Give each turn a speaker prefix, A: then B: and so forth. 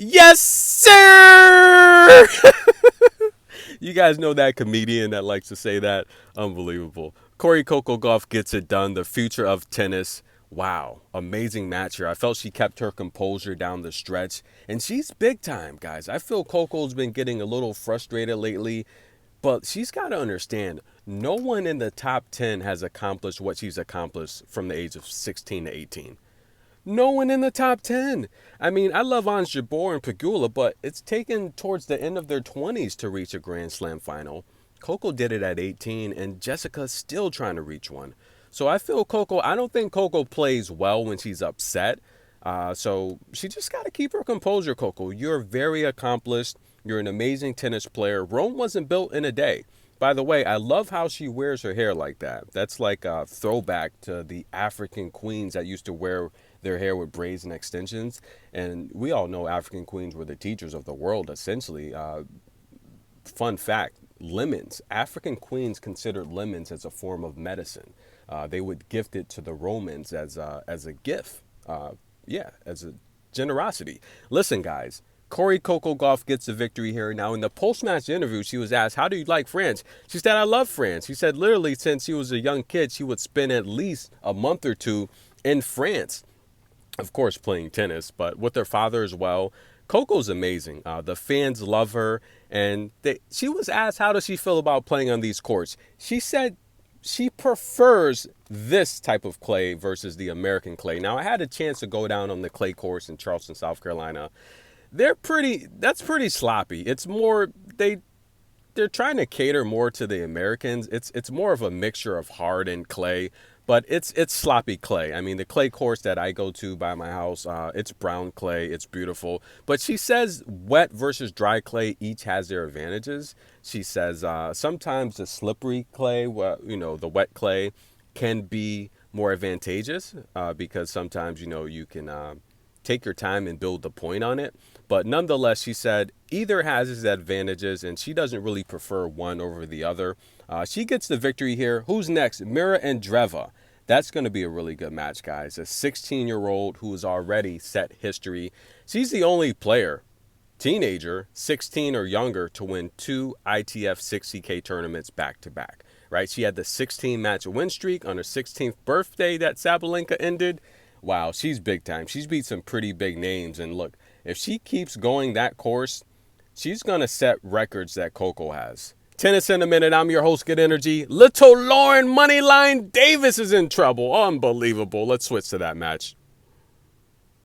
A: Yes, sir! You guys know that comedian that likes to say that? Unbelievable. Coco Gauff gets it done. The future of tennis. Wow, amazing match here. I felt she kept her composure down the stretch, and she's big time, guys. I feel Coco's been getting a little frustrated lately, but she's got to understand no one in the top 10 has accomplished what she's accomplished from the age of 16 to 18. No one in the top 10. I mean, I love Ons Jabeur and Pegula, but it's taken towards the end of their 20s to reach a Grand Slam final. Coco did it at 18, and Jessica's still trying to reach one. So I feel Coco, I don't think Coco plays well when she's upset. So she just got to keep her composure, Coco. You're very accomplished. You're an amazing tennis player. Rome wasn't built in a day. By the way, I love how she wears her hair like that. That's like a throwback to the African queens that used to wear their hair with braids and extensions. And we all know African queens were the teachers of the world, essentially. Fun fact, lemons. African queens considered lemons as a form of medicine. They would gift it to the Romans as a gift. As a generosity. Listen, guys. Coco Gauff gets the victory here. Now, in the post-match interview, she was asked, how do you like France? She said, I love France. She said, literally, since she was a young kid, she would spend at least a month or two in France. Of course, playing tennis, but with her father as well. Coco's amazing. The fans love her. And she was asked, how does she feel about playing on these courts? She said she prefers this type of clay versus the American clay. Now, I had a chance to go down on the clay course in Charleston, South Carolina. That's pretty sloppy. It's more, they're trying to cater more to the Americans. It's more of a mixture of hard and clay, but it's sloppy clay. I mean, the clay course that I go to by my house, it's brown clay. It's beautiful. But she says wet versus dry clay each has their advantages. She says sometimes the slippery clay, the wet clay, can be more advantageous because sometimes you can take your time and build the point on it. But nonetheless, she said either has its advantages, and she doesn't really prefer one over the other. She gets the victory here. Who's next? Mirra and Andreeva. That's going to be a really good match, guys. A 16-year-old who has already set history. She's the only player, teenager, 16 or younger, to win 2 ITF 60K tournaments back-to-back. Right? She had the 16-match win streak on her 16th birthday that Sabalenka ended. Wow, she's big time. She's beat some pretty big names. And look, if she keeps going that course, she's going to set records that Coco has. Tennis in a minute. I'm your host, Good Energy. Little Lauren Moneyline Davis is in trouble. Unbelievable. Let's switch to that match.